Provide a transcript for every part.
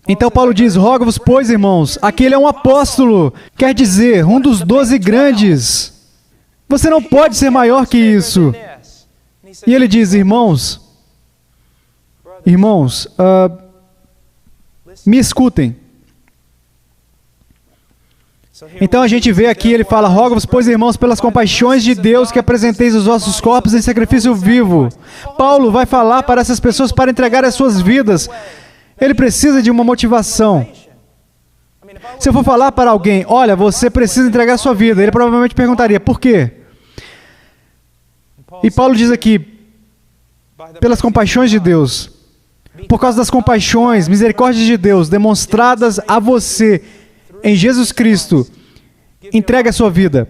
Então Paulo diz, rogo-vos, pois, irmãos, aquele é um apóstolo, quer dizer, um dos 12 grandes. Você não pode ser maior que isso. E ele diz, irmãos, me escutem. Então a gente vê aqui, ele fala, rogo-vos, pois, irmãos, pelas compaixões de Deus, que apresenteis os vossos corpos em sacrifício vivo. Paulo vai falar para essas pessoas para entregar as suas vidas. Ele precisa de uma motivação. Se eu for falar para alguém, olha, você precisa entregar a sua vida, ele provavelmente perguntaria, por quê? E Paulo diz aqui, pelas compaixões de Deus, por causa das compaixões, misericórdias de Deus, demonstradas a você em Jesus Cristo, entregue a sua vida.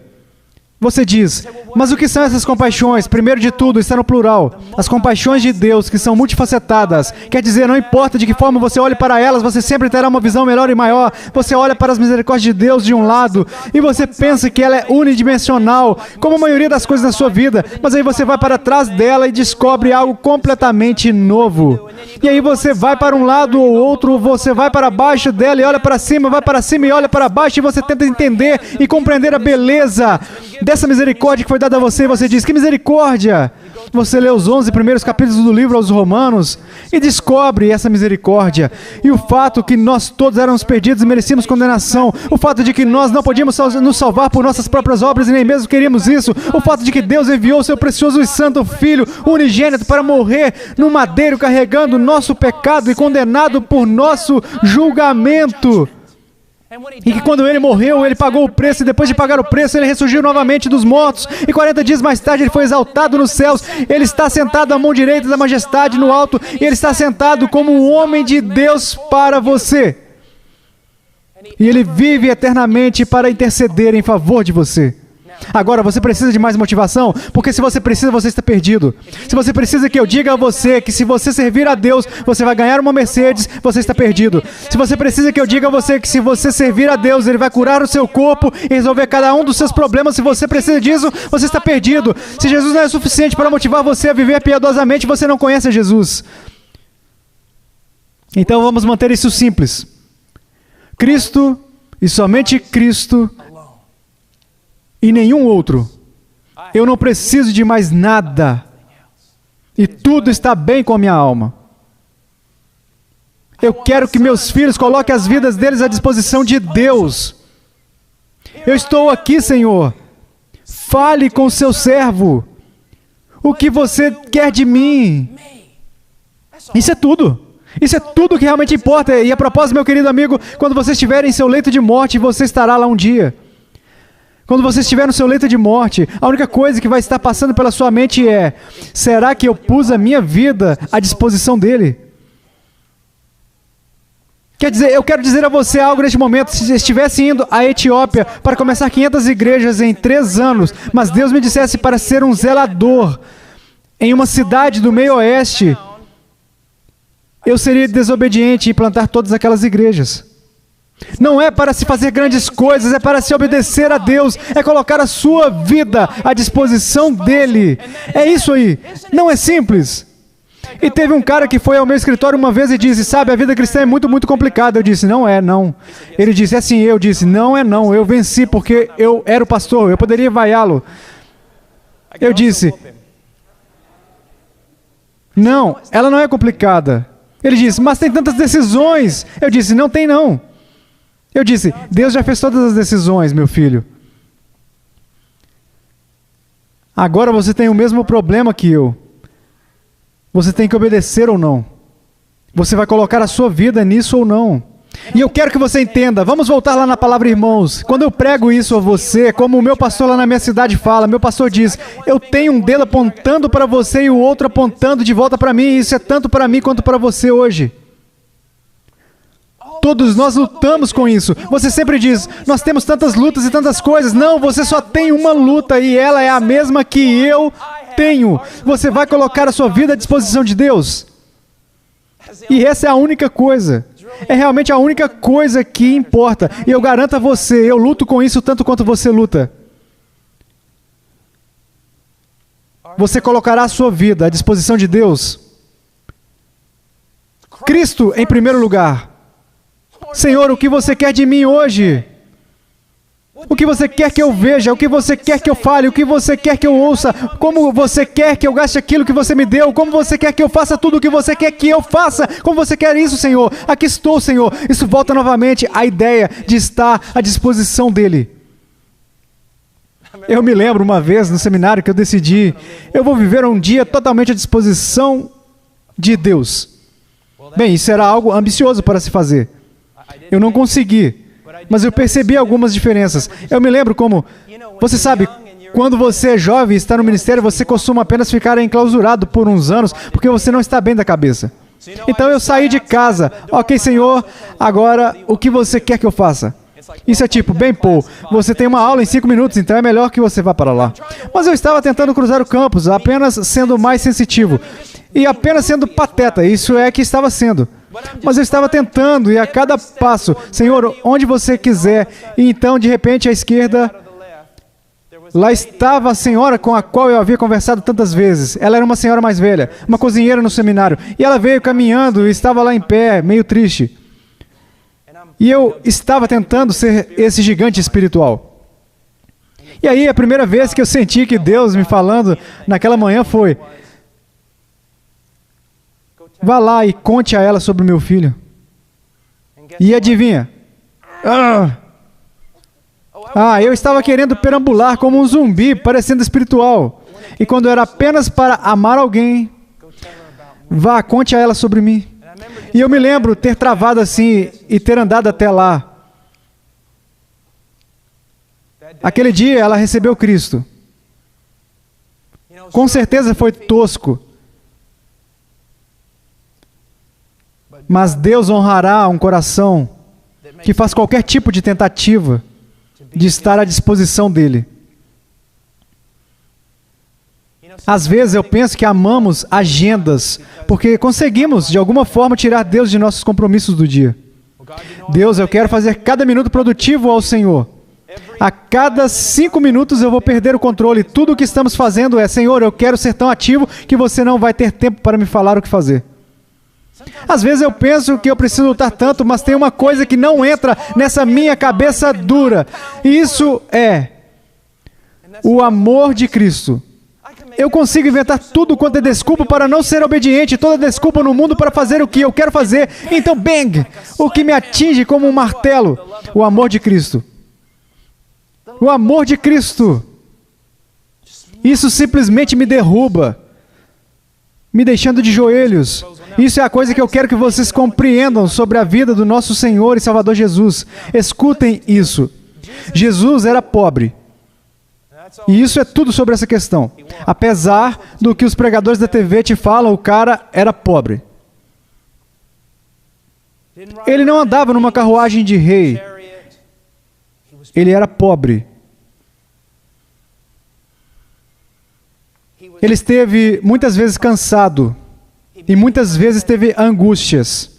Você diz, mas o que são essas compaixões? Primeiro de tudo, está no plural. As compaixões de Deus, que são multifacetadas. Quer dizer, não importa de que forma você olhe para elas, você sempre terá uma visão melhor e maior. Você olha para as misericórdias de Deus de um lado, e você pensa que ela é unidimensional, como a maioria das coisas na sua vida. Mas aí você vai para trás dela e descobre algo completamente novo. E aí você vai para um lado ou outro, você vai para baixo dela e olha para cima, vai para cima e olha para baixo, e você tenta entender e compreender a beleza dessa misericórdia que foi dada a você, e você diz, que misericórdia! Você lê os 11 primeiros capítulos do livro aos Romanos e descobre essa misericórdia. E o fato que nós todos éramos perdidos e merecíamos condenação. O fato de que nós não podíamos nos salvar por nossas próprias obras e nem mesmo queríamos isso. O fato de que Deus enviou o seu precioso e santo Filho unigênito para morrer no madeiro carregando nosso pecado e condenado por nosso julgamento. E que quando ele morreu, ele pagou o preço, e depois de pagar o preço, ele ressurgiu novamente dos mortos, e 40 dias mais tarde ele foi exaltado nos céus. Ele está sentado à mão direita da majestade no alto, e ele está sentado como um homem de Deus para você. E ele vive eternamente para interceder em favor de você. Agora, você precisa de mais motivação? Porque se você precisa, você está perdido. Se você precisa que eu diga a você que se você servir a Deus, você vai ganhar uma Mercedes, você está perdido. Se você precisa que eu diga a você que se você servir a Deus, Ele vai curar o seu corpo e resolver cada um dos seus problemas, se você precisa disso, você está perdido. Se Jesus não é suficiente para motivar você a viver piedosamente, você não conhece Jesus. Então vamos manter isso simples. Cristo e somente Cristo e nenhum outro. Eu não preciso de mais nada. E tudo está bem com a minha alma. Eu quero que meus filhos coloquem as vidas deles à disposição de Deus. Eu estou aqui, Senhor. Fale com o seu servo. O que você quer de mim? Isso é tudo. Isso é tudo que realmente importa. E a propósito, meu querido amigo, quando você estiver em seu leito de morte, você estará lá um dia. Quando você estiver no seu leito de morte, a única coisa que vai estar passando pela sua mente é: será que eu pus a minha vida à disposição dele? Quer dizer, eu quero dizer a você algo neste momento. Se estivesse indo à Etiópia para começar 500 igrejas em 3 anos, mas Deus me dissesse para ser um zelador em uma cidade do meio oeste, eu seria desobediente e plantar todas aquelas igrejas. Não é para se fazer grandes coisas, é para se obedecer a Deus, é colocar a sua vida à disposição dEle. É isso aí. Não é simples. E teve um cara que foi ao meu escritório uma vez e disse, sabe, a vida cristã é muito, muito complicada. Eu disse, não é, não. Ele disse, é sim. Eu disse, não é não. Eu venci porque eu era o pastor, eu poderia vaiá-lo. Eu disse, não, ela não é complicada. Ele disse, mas tem tantas decisões. Eu disse, não tem não. Eu disse, Deus já fez todas as decisões, meu filho. Agora você tem o mesmo problema que eu. Você tem que obedecer ou não. Você vai colocar a sua vida nisso ou não. E eu quero que você entenda, vamos voltar lá na palavra irmãos. Quando eu prego isso a você, como o meu pastor lá na minha cidade fala, meu pastor diz, eu tenho um dedo apontando para você e o outro apontando de volta para mim, e isso é tanto para mim quanto para você hoje. Todos nós lutamos com isso. Você sempre diz, nós temos tantas lutas e tantas coisas. Não, você só tem uma luta e ela é a mesma que eu tenho. Você vai colocar a sua vida à disposição de Deus. E essa é a única coisa. É realmente a única coisa que importa. E eu garanto a você, eu luto com isso tanto quanto você luta. Você colocará a sua vida à disposição de Deus? Cristo em primeiro lugar. Senhor, o que você quer de mim hoje? O que você quer que eu veja? O que você quer que eu fale? O que você quer que eu ouça? Como você quer que eu gaste aquilo que você me deu? Como você quer que eu faça tudo o que você quer que eu faça? Como você quer isso, Senhor? Aqui estou, Senhor. Isso volta novamente à ideia de estar à disposição dEle. Eu me lembro uma vez no seminário que eu decidi, eu vou viver um dia totalmente à disposição de Deus. Bem, isso era algo ambicioso para se fazer. Eu não consegui. Mas eu percebi algumas diferenças. Eu me lembro como, você sabe, quando você é jovem e está no ministério, você costuma apenas ficar enclausurado por uns anos, porque você não está bem da cabeça. Então eu saí de casa. Ok, Senhor, agora o que você quer que eu faça? Isso é tipo, bem, Paul, você tem uma aula em 5 minutos, então é melhor que você vá para lá. Mas eu estava tentando cruzar o campus, apenas sendo mais sensitivo. E apenas sendo pateta, isso é que estava sendo. Mas eu estava tentando, e a cada passo, Senhor, onde você quiser. E então, de repente, à esquerda, lá estava a senhora com a qual eu havia conversado tantas vezes. Ela era uma senhora mais velha, uma cozinheira no seminário. E ela veio caminhando e estava lá em pé, meio triste. E eu estava tentando ser esse gigante espiritual. E aí, a primeira vez que eu senti que Deus me falando naquela manhã foi: vá lá e conte a ela sobre o meu filho. E adivinha? Eu estava querendo perambular como um zumbi, parecendo espiritual. E quando era apenas para amar alguém, vá, conte a ela sobre mim. E eu me lembro ter travado assim e ter andado até lá. Aquele dia ela recebeu Cristo. Com certeza foi tosco. Mas Deus honrará um coração que faz qualquer tipo de tentativa de estar à disposição dEle. Às vezes eu penso que amamos agendas, porque conseguimos, de alguma forma, tirar Deus de nossos compromissos do dia. Deus, eu quero fazer cada minuto produtivo ao Senhor. A cada 5 minutos eu vou perder o controle. Tudo o que estamos fazendo é: Senhor, eu quero ser tão ativo que você não vai ter tempo para me falar o que fazer. Às vezes eu penso que eu preciso lutar tanto, mas tem uma coisa que não entra nessa minha cabeça dura. E isso é o amor de Cristo. Eu consigo inventar tudo quanto é desculpa para não ser obediente, toda desculpa no mundo para fazer o que eu quero fazer. Então, bang! O que me atinge como um martelo: o amor de Cristo. O amor de Cristo. Isso simplesmente me derruba, me deixando de joelhos. Isso é a coisa que eu quero que vocês compreendam sobre a vida do nosso Senhor e Salvador Jesus. Escutem isso. Jesus era pobre. E isso é tudo sobre essa questão. Apesar do que os pregadores da TV te falam, o cara era pobre. Ele não andava numa carruagem de rei. Ele era pobre. Ele esteve muitas vezes cansado. E muitas vezes teve angústias.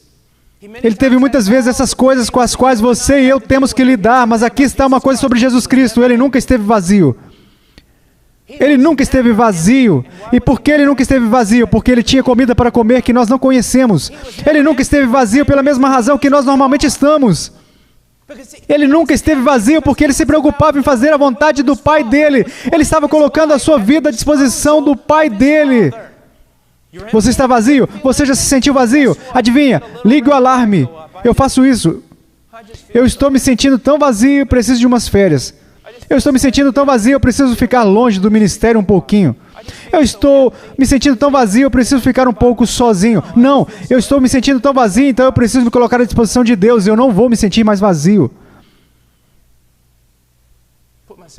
Ele teve muitas vezes essas coisas com as quais você e eu temos que lidar. Mas aqui está uma coisa sobre Jesus Cristo: Ele nunca esteve vazio. Ele nunca esteve vazio. E por que Ele nunca esteve vazio? Porque Ele tinha comida para comer que nós não conhecemos. Ele nunca esteve vazio pela mesma razão que nós normalmente estamos. Ele nunca esteve vazio porque Ele se preocupava em fazer a vontade do Pai dEle. Ele estava colocando a sua vida à disposição do Pai dEle. Você está vazio? Você já se sentiu vazio? Adivinha? Ligue o alarme. Eu faço isso. Eu estou me sentindo tão vazio, preciso de umas férias. Eu estou me sentindo tão vazio, eu preciso ficar longe do ministério um pouquinho. Eu estou me sentindo tão vazio, eu preciso ficar um pouco sozinho. Não, eu estou me sentindo tão vazio, então eu preciso me colocar à disposição de Deus. Eu não vou me sentir mais vazio.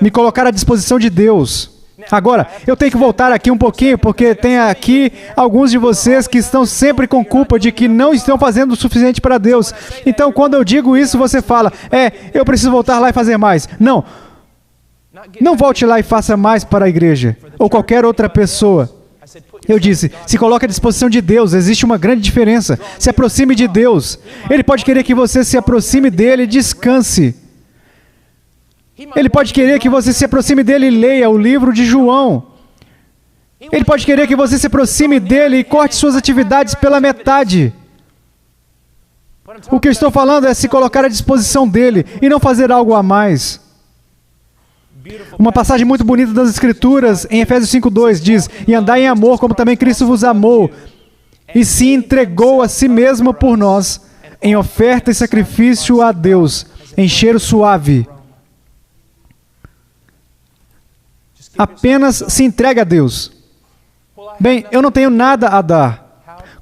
Me colocar à disposição de Deus. Agora, eu tenho que voltar aqui um pouquinho, porque tem aqui alguns de vocês que estão sempre com culpa de que não estão fazendo o suficiente para Deus. Então, quando eu digo isso, você fala: eu preciso voltar lá e fazer mais. Não volte lá e faça mais para a igreja, ou qualquer outra pessoa. Eu disse: se coloque à disposição de Deus. Existe uma grande diferença. Se aproxime de Deus. Ele pode querer que você se aproxime dele e descanse. Ele pode querer que você se aproxime dele e leia o livro de João. Ele pode querer que você se aproxime dele e corte suas atividades pela metade. O que eu estou falando é se colocar à disposição dele e não fazer algo a mais. Uma passagem muito bonita das Escrituras, em Efésios 5:2, diz: e andai em amor, como também Cristo vos amou, e se entregou a si mesmo por nós, em oferta e sacrifício a Deus, em cheiro suave. Apenas se entregue a Deus. Bem, eu não tenho nada a dar.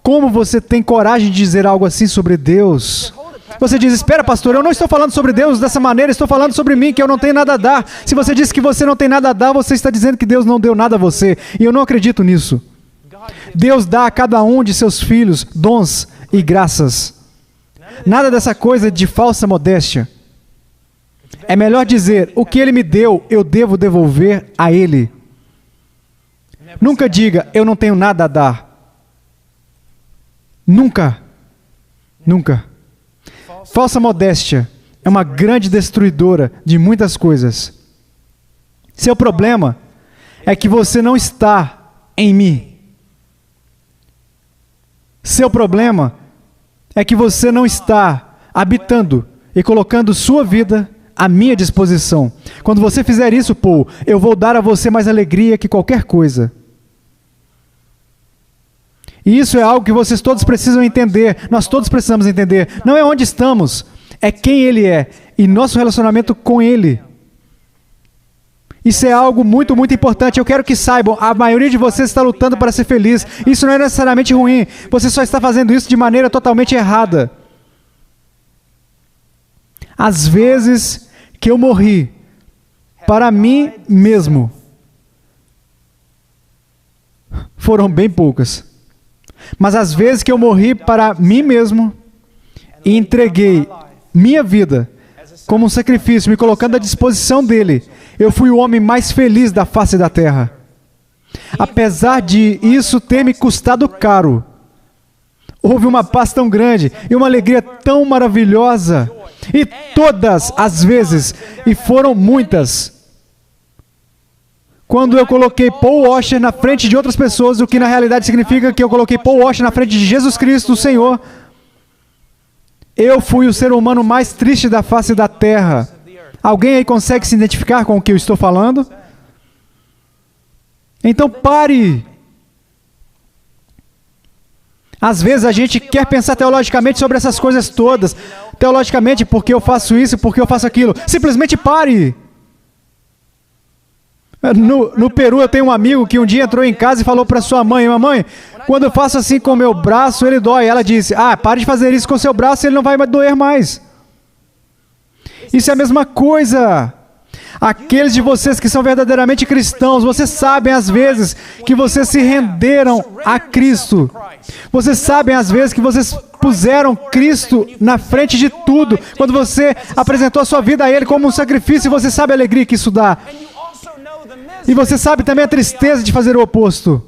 Como você tem coragem de dizer algo assim sobre Deus? Você diz: espera, pastor, eu não estou falando sobre Deus dessa maneira, estou falando sobre mim, que eu não tenho nada a dar. Se você diz que você não tem nada a dar, você está dizendo que Deus não deu nada a você. E eu não acredito nisso. Deus dá a cada um de seus filhos dons e graças. Nada dessa coisa de falsa modéstia. É melhor dizer: o que Ele me deu, eu devo devolver a Ele. Nunca diga: eu não tenho nada a dar. Nunca. Nunca. Falsa modéstia é uma grande destruidora de muitas coisas. Seu problema é que você não está em mim. Seu problema é que você não está habitando e colocando sua vida à minha disposição. Quando você fizer isso, Paul, eu vou dar a você mais alegria que qualquer coisa. E isso é algo que vocês todos precisam entender, nós todos precisamos entender. Não é onde estamos, é quem Ele é e nosso relacionamento com Ele. Isso é algo muito, muito importante. Eu quero que saibam, a maioria de vocês está lutando para ser feliz. Isso não é necessariamente ruim, você só está fazendo isso de maneira totalmente errada. As vezes que eu morri para mim mesmo foram bem poucas. Mas as vezes que eu morri para mim mesmo e entreguei minha vida como um sacrifício, me colocando à disposição dele, eu fui o homem mais feliz da face da terra. Apesar de isso ter me custado caro, houve uma paz tão grande e uma alegria tão maravilhosa. E todas as vezes, e foram muitas, quando eu coloquei Paul Washer na frente de outras pessoas, o que na realidade significa que eu coloquei Paul Washer na frente de Jesus Cristo, o Senhor, eu fui o ser humano mais triste da face da terra. Alguém aí consegue se identificar com o que eu estou falando? Então pare. Às vezes a gente quer pensar teologicamente sobre essas coisas todas. Teologicamente, porque eu faço isso, porque eu faço aquilo. Simplesmente pare. No Peru, eu tenho um amigo que um dia entrou em casa e falou para sua mãe: mamãe, quando eu faço assim com o meu braço, ele dói. Ela disse: pare de fazer isso com o seu braço, ele não vai doer mais. Isso é a mesma coisa. Aqueles de vocês que são verdadeiramente cristãos, vocês sabem às vezes que vocês se renderam a Cristo. Vocês sabem às vezes que vocês puseram Cristo na frente de tudo. Quando você apresentou a sua vida a Ele como um sacrifício, você sabe a alegria que isso dá. E você sabe também a tristeza de fazer o oposto.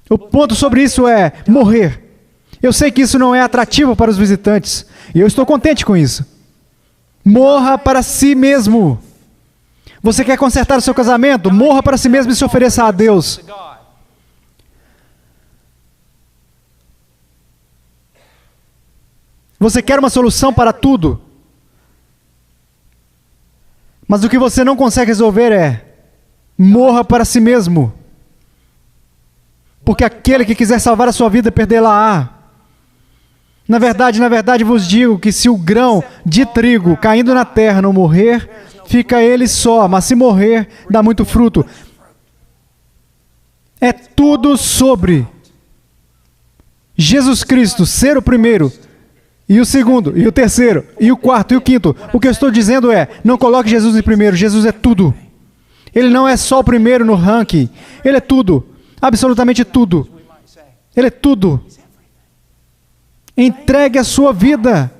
O ponto sobre isso é morrer. Eu sei que isso não é atrativo para os visitantes, e eu estou contente com isso. Morra para si mesmo. Você quer consertar o seu casamento? Morra para si mesmo e se ofereça a Deus. Você quer uma solução para tudo? Mas o que você não consegue resolver é: morra para si mesmo. Porque aquele que quiser salvar a sua vida, perdê-la-á. Na verdade vos digo que se o grão de trigo caindo na terra não morrer, fica ele só, mas se morrer, dá muito fruto. É tudo sobre Jesus Cristo ser o primeiro, e o segundo, e o terceiro, e o quarto, e o quinto. O que eu estou dizendo é: não coloque Jesus em primeiro, Jesus é tudo. Ele não é só o primeiro no ranking, Ele é tudo, absolutamente tudo. Ele é tudo. Entregue a sua vida.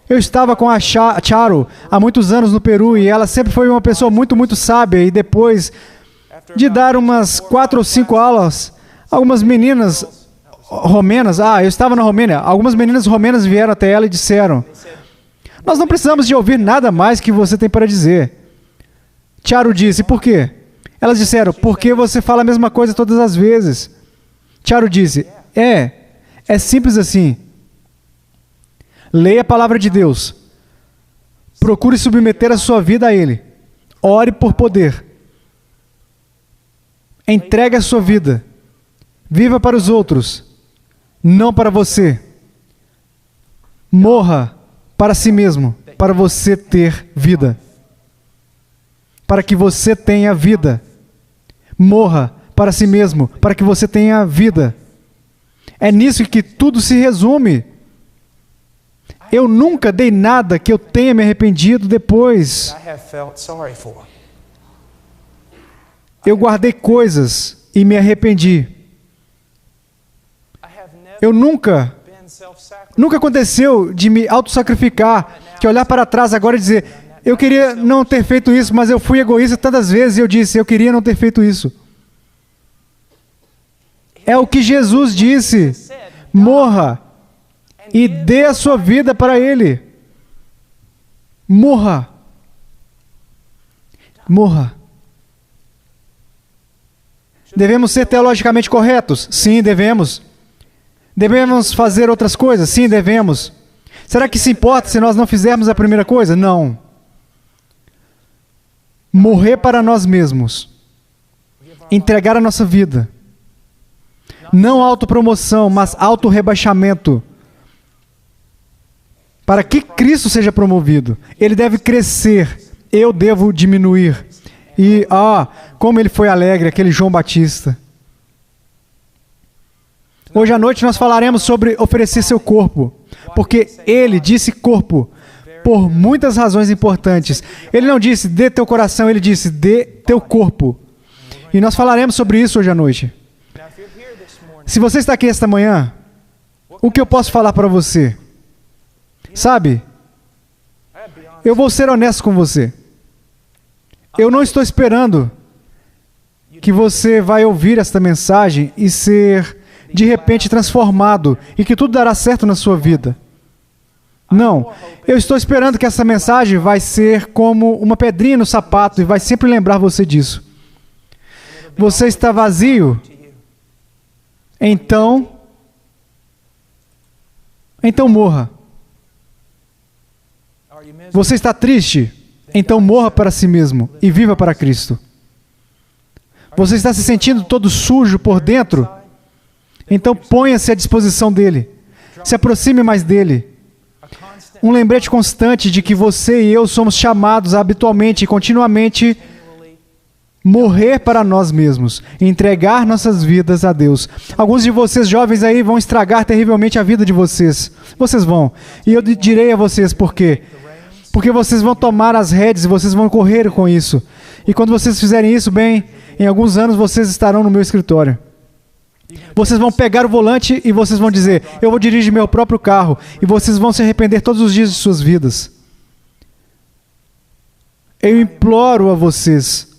Eu estava com a Charo há muitos anos no Peru e ela sempre foi uma pessoa muito, muito sábia. E depois de dar umas 4 ou 5 aulas, algumas meninas romenas, eu estava na Romênia, algumas meninas romenas vieram até ela e disseram: nós não precisamos de ouvir nada mais que você tem para dizer. Charo disse: por quê? Elas disseram: porque você fala a mesma coisa todas as vezes. Charo disse: é simples assim. Leia a palavra de Deus. Procure submeter a sua vida a Ele. Ore por poder. Entregue a sua vida. Viva para os outros, não para você. Morra para si mesmo, para você ter vida. Para que você tenha vida. Morra para si mesmo, para que você tenha vida. É nisso que tudo se resume. Eu nunca dei nada que eu tenha me arrependido depois. Eu guardei coisas e me arrependi. Eu nunca aconteceu de me autossacrificar, que olhar para trás agora e dizer, eu queria não ter feito isso, mas eu fui egoísta tantas vezes e eu disse, eu queria não ter feito isso. É o que Jesus disse, morra e dê a sua vida para Ele. Morra. Morra. Devemos ser teologicamente corretos? Sim, devemos. Devemos fazer outras coisas? Sim, devemos. Será que se importa se nós não fizermos a primeira coisa? Não. Morrer para nós mesmos. Entregar a nossa vida. Não autopromoção, mas autorrebaixamento. Para que Cristo seja promovido. Ele deve crescer. Eu devo diminuir. E, como ele foi alegre, aquele João Batista. Hoje à noite nós falaremos sobre oferecer seu corpo, porque ele disse corpo, por muitas razões importantes. Ele não disse dê teu coração, ele disse dê teu corpo. E nós falaremos sobre isso hoje à noite. Se você está aqui esta manhã, o que eu posso falar para você? Sabe, eu vou ser honesto com você. Eu não estou esperando que você vai ouvir esta mensagem e ser de repente transformado e que tudo dará certo na sua vida. Não, eu estou esperando que essa mensagem vai ser como uma pedrinha no sapato e vai sempre lembrar você disso. Você está vazio? Então morra. Você está triste? Então morra para si mesmo e viva para Cristo. Você está se sentindo todo sujo por dentro? Então ponha-se à disposição dele. Se aproxime mais dele. Um lembrete constante de que você e eu somos chamados a habitualmente e continuamente morrer para nós mesmos, entregar nossas vidas a Deus. Alguns de vocês jovens aí vão estragar terrivelmente a vida de vocês. Vocês vão. E eu direi a vocês por quê. Porque vocês vão tomar as rédeas e vocês vão correr com isso. E quando vocês fizerem isso, bem, em alguns anos vocês estarão no meu escritório. Vocês vão pegar o volante e vocês vão dizer, eu vou dirigir meu próprio carro. E vocês vão se arrepender todos os dias de suas vidas. Eu imploro a vocês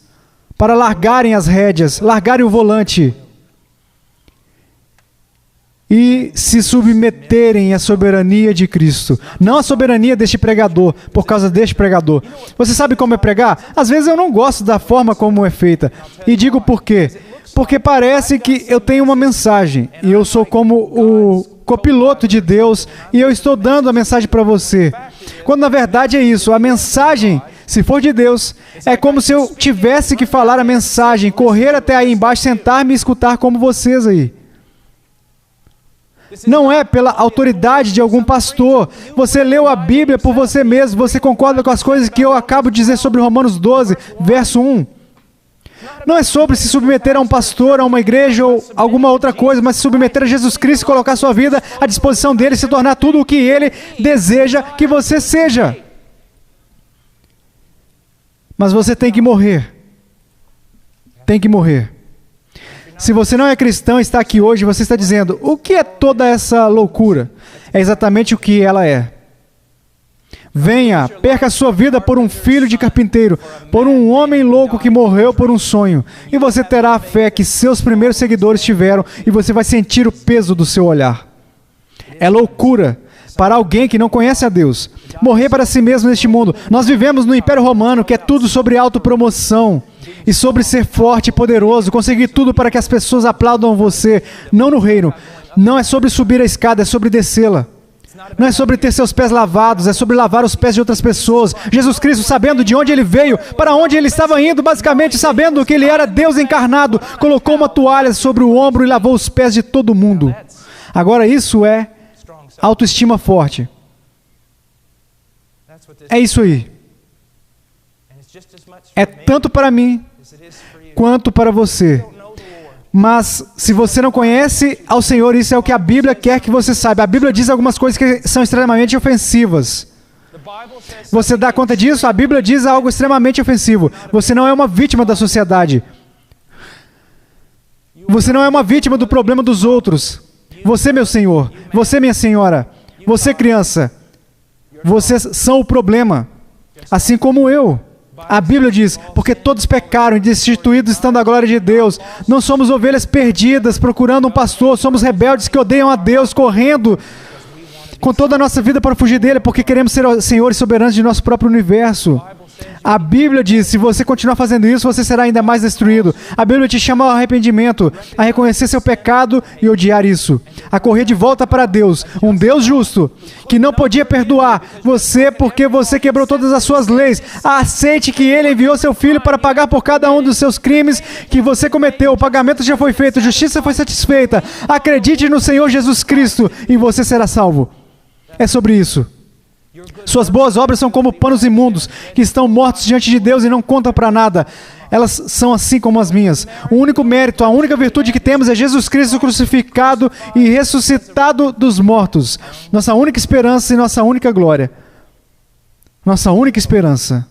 para largarem as rédeas, largarem o volante e se submeterem à soberania de Cristo. Não à soberania deste pregador, por causa deste pregador. Você sabe como é pregar? Às vezes eu não gosto da forma como é feita. E digo por quê? Porque parece que eu tenho uma mensagem e eu sou como o copiloto de Deus e eu estou dando a mensagem para você. Quando na verdade é isso, a mensagem, se for de Deus, é como se eu tivesse que falar a mensagem, correr até aí embaixo, sentar-me e escutar como vocês aí. Não é pela autoridade de algum pastor. Você leu a Bíblia por você mesmo, você concorda com as coisas que eu acabo de dizer sobre Romanos 12, verso 1. Não é sobre se submeter a um pastor, a uma igreja ou alguma outra coisa, mas se submeter a Jesus Cristo e colocar sua vida à disposição dele e se tornar tudo o que ele deseja que você seja. Mas você tem que morrer. Tem que morrer. Se você não é cristão e está aqui hoje, você está dizendo, o que é toda essa loucura? É exatamente o que ela é. Venha, perca a sua vida por um filho de carpinteiro, por um homem louco que morreu por um sonho. E você terá a fé que seus primeiros seguidores tiveram e você vai sentir o peso do seu olhar. É loucura para alguém que não conhece a Deus. Morrer para si mesmo neste mundo. Nós vivemos no Império Romano, que é tudo sobre autopromoção e sobre ser forte e poderoso, conseguir tudo para que as pessoas aplaudam você. Não no reino. Não é sobre subir a escada, é sobre descê-la. Não é sobre ter seus pés lavados, é sobre lavar os pés de outras pessoas. Jesus Cristo, sabendo de onde ele veio, para onde ele estava indo, basicamente sabendo que ele era Deus encarnado, colocou uma toalha sobre o ombro e lavou os pés de todo mundo. Agora isso é autoestima forte. É isso aí. É tanto para mim quanto para você. Mas se você não conhece ao Senhor, isso é o que a Bíblia quer que você saiba. A Bíblia diz algumas coisas que são extremamente ofensivas. Você dá conta disso? A Bíblia diz algo extremamente ofensivo. Você não é uma vítima da sociedade. Você não é uma vítima do problema dos outros. Você, meu senhor. Você, minha senhora. Você, criança. Vocês são o problema. Assim como eu. A Bíblia diz, porque todos pecaram e destituídos estão da glória de Deus. Não somos ovelhas perdidas procurando um pastor, somos rebeldes que odeiam a Deus, correndo com toda a nossa vida para fugir dele, porque queremos ser senhores soberanos de nosso próprio universo. A Bíblia diz, se você continuar fazendo isso, você será ainda mais destruído. A Bíblia te chama ao arrependimento, a reconhecer seu pecado e odiar isso. A correr de volta para Deus, um Deus justo, que não podia perdoar você porque você quebrou todas as suas leis. Aceite que Ele enviou seu Filho para pagar por cada um dos seus crimes que você cometeu. O pagamento já foi feito, a justiça foi satisfeita. Acredite no Senhor Jesus Cristo e você será salvo. É sobre isso. Suas boas obras são como panos imundos, que estão mortos diante de Deus e não contam para nada. Elas são assim como as minhas. O único mérito, a única virtude que temos é Jesus Cristo crucificado e ressuscitado dos mortos. Nossa única esperança e nossa única glória. Nossa única esperança.